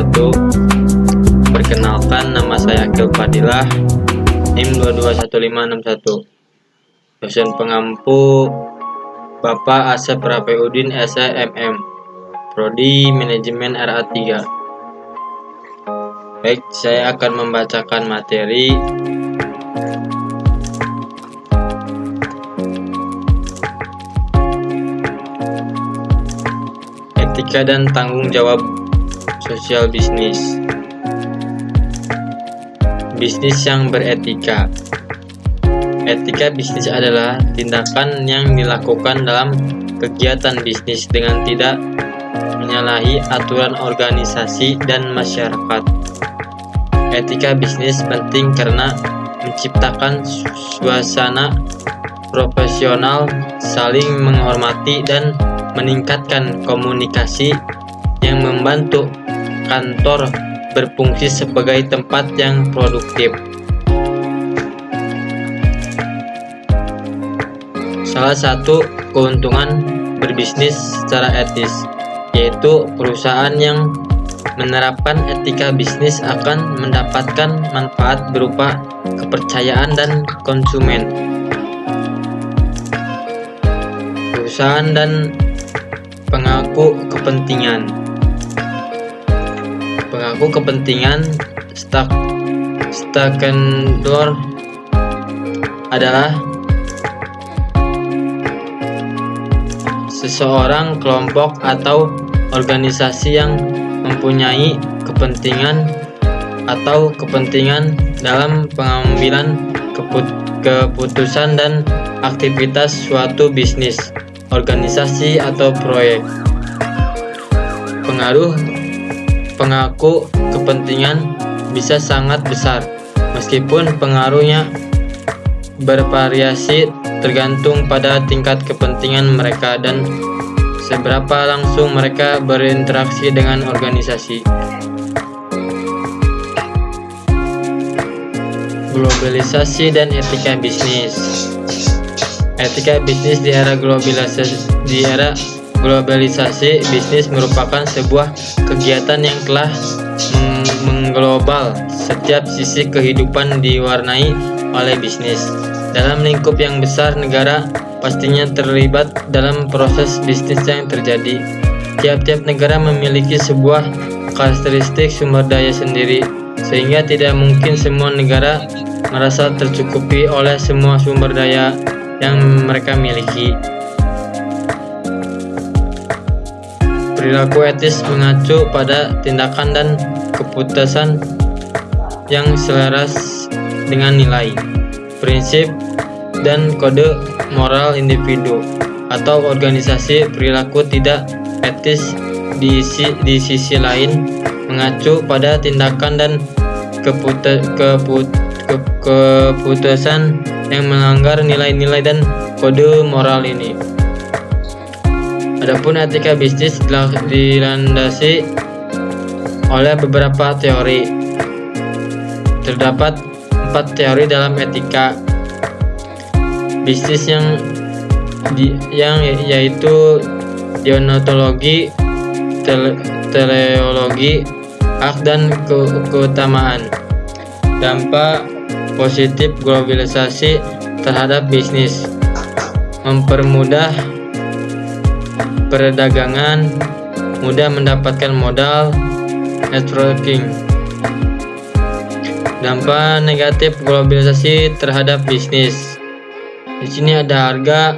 wabarakatuh. Perkenalkan, nama saya Akil Fadilah, NIM 221561. Dosen pengampu Bapak Asep Rafiuddin SMM, Prodi Manajemen RA3. Baik, saya akan membacakan materi etika dan tanggung jawab sosial bisnis. Bisnis yang beretika. Etika bisnis adalah tindakan yang dilakukan dalam kegiatan bisnis dengan tidak menyalahi aturan organisasi dan masyarakat. Etika bisnis penting karena menciptakan suasana profesional, saling menghormati, dan meningkatkan komunikasi yang membantu kantor berfungsi sebagai tempat yang produktif. Salah satu keuntungan berbisnis secara etis, yaitu perusahaan yang menerapkan etika bisnis akan mendapatkan manfaat berupa kepercayaan dan konsumen. Perusahaan dan pengaku kepentingan. Pengaku kepentingan stakeholder adalah seseorang, kelompok, atau organisasi yang mempunyai kepentingan atau kepentingan dalam pengambilan keputusan dan aktivitas suatu bisnis, organisasi, atau proyek. Pengaruh pengaku kepentingan bisa sangat besar, meskipun pengaruhnya bervariasi tergantung pada tingkat kepentingan mereka dan seberapa langsung mereka berinteraksi dengan organisasi. Globalisasi dan etika bisnis. Etika bisnis di era globalisasi, bisnis merupakan sebuah kegiatan yang telah mengglobal. Setiap sisi kehidupan diwarnai oleh bisnis. Dalam lingkup yang besar, negara pastinya terlibat dalam proses bisnis yang terjadi. Tiap-tiap negara memiliki sebuah karakteristik sumber daya sendiri, sehingga tidak mungkin semua negara merasa tercukupi oleh semua sumber daya yang mereka miliki. Perilaku etis mengacu pada tindakan dan keputusan yang selaras dengan nilai, prinsip, dan kode moral individu atau organisasi. Perilaku tidak etis di sisi lain mengacu pada tindakan dan keputusan yang melanggar nilai-nilai dan kode moral ini. Adapun etika bisnis dilandasi oleh beberapa teori. Terdapat 4 teori dalam etika bisnis yaitu deontologi, teleologi, hak dan keutamaan. Dampak positif globalisasi terhadap bisnis: mempermudah perdagangan, mudah mendapatkan modal, networking. Dampak negatif globalisasi terhadap bisnis. Di sini ada harga,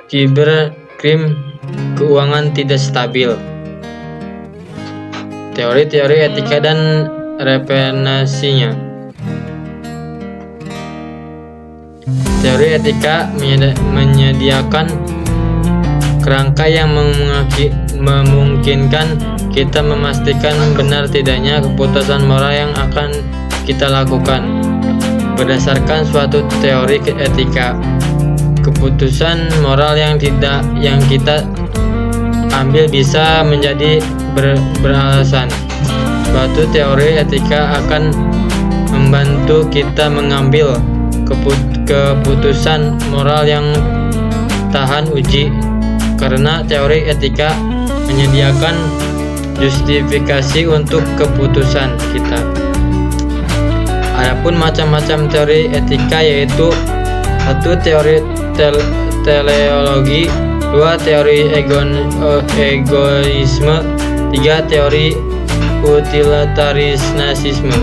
cybercrime, keuangan tidak stabil. Teori-teori etika dan referensinya. Teori etika menyediakan kerangka yang memungkinkan kita memastikan benar tidaknya keputusan moral yang akan kita lakukan. Berdasarkan suatu teori etika, keputusan moral yang kita ambil bisa menjadi beralasan. Suatu teori etika akan membantu kita mengambil keputusan moral yang tahan uji, karena teori etika menyediakan justifikasi untuk keputusan kita. Adapun macam-macam teori etika yaitu 1. Teori teleologi, 2. Teori egoisme, 3. Teori utilitarisme.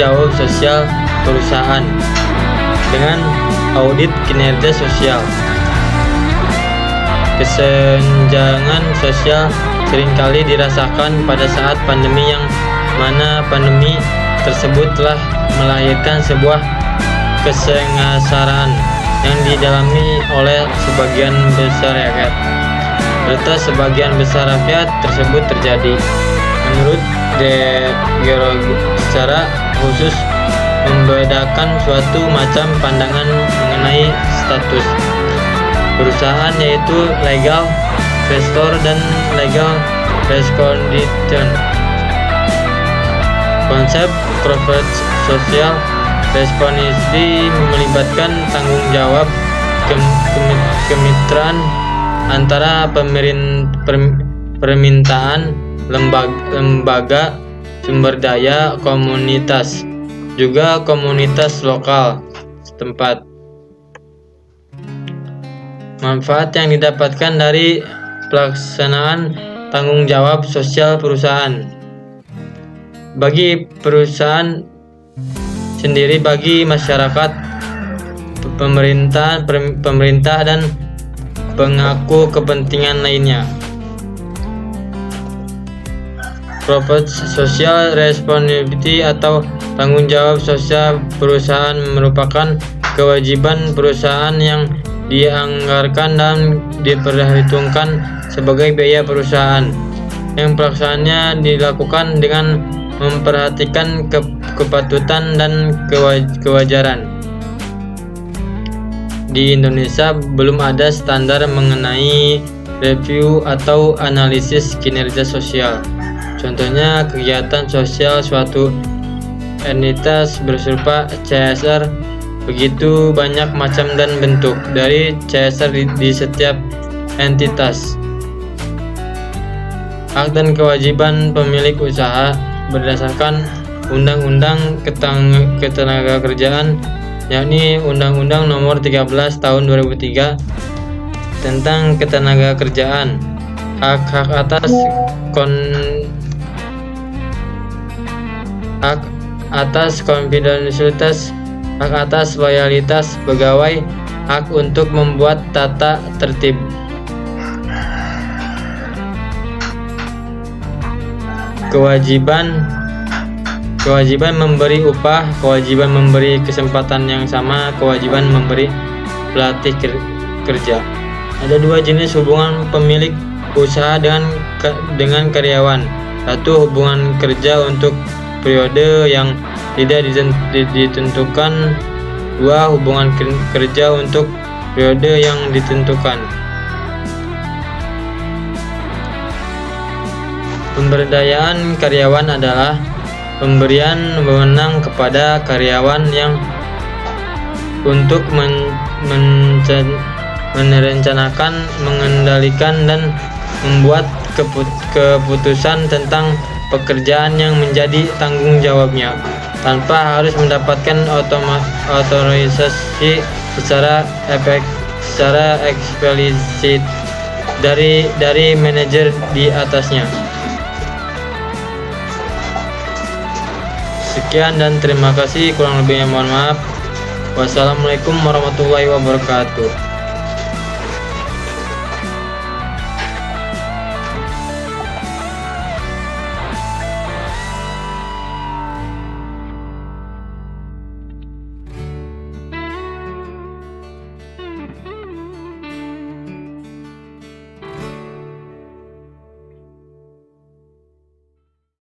Jawab sosial perusahaan dengan audit kinerja sosial. Kesenjangan sosial seringkali dirasakan pada saat pandemi, yang mana pandemi tersebut telah melahirkan sebuah kesengasaraan yang didalami oleh sebagian besar rakyat. Serta sebagian besar rakyat tersebut terjadi menurut geologi secara khusus membedakan suatu macam pandangan mengenai status perusahaan, yaitu legal vestor dan legal respondition. Konsep corporate social responsibility melibatkan tanggung jawab kemitraan antara permintaan, lembaga, sumber daya, komunitas, juga komunitas lokal setempat. Manfaat yang didapatkan dari pelaksanaan tanggung jawab sosial perusahaan. Bagi perusahaan sendiri, bagi masyarakat, pemerintah dan pemangku kepentingan lainnya. Corporate social responsibility atau tanggung jawab sosial perusahaan merupakan kewajiban perusahaan yang dianggarkan dan diperhitungkan sebagai biaya perusahaan, yang pelaksanaannya dilakukan dengan memperhatikan kepatutan dan kewajaran. Di Indonesia belum ada standar mengenai review atau analisis kinerja sosial. Contohnya, kegiatan sosial suatu entitas berupa CSR. Begitu banyak macam dan bentuk dari CSR di setiap entitas. Hak dan kewajiban pemilik usaha berdasarkan Undang-Undang Ketenagakerjaan, yakni Undang-Undang Nomor 13 Tahun 2003 tentang Ketenagakerjaan. Hak atas konfidensialitas, hak atas loyalitas pegawai, hak untuk membuat tata tertib. Kewajiban memberi upah, kewajiban memberi kesempatan yang sama, kewajiban memberi pelatih kerja. Ada dua jenis hubungan pemilik usaha dengan karyawan. Satu, hubungan kerja untuk periode yang tidak ditentukan. Dua, hubungan kerja untuk periode yang ditentukan. Pemberdayaan karyawan adalah pemberian wewenang kepada karyawan yang untuk merencanakan, mengendalikan, dan membuat keputusan tentang pekerjaan yang menjadi tanggung jawabnya, tanpa harus mendapatkan otorisasi secara eksplisit dari manajer di atasnya. Sekian dan terima kasih, kurang lebihnya mohon maaf. Wassalamualaikum warahmatullahi wabarakatuh.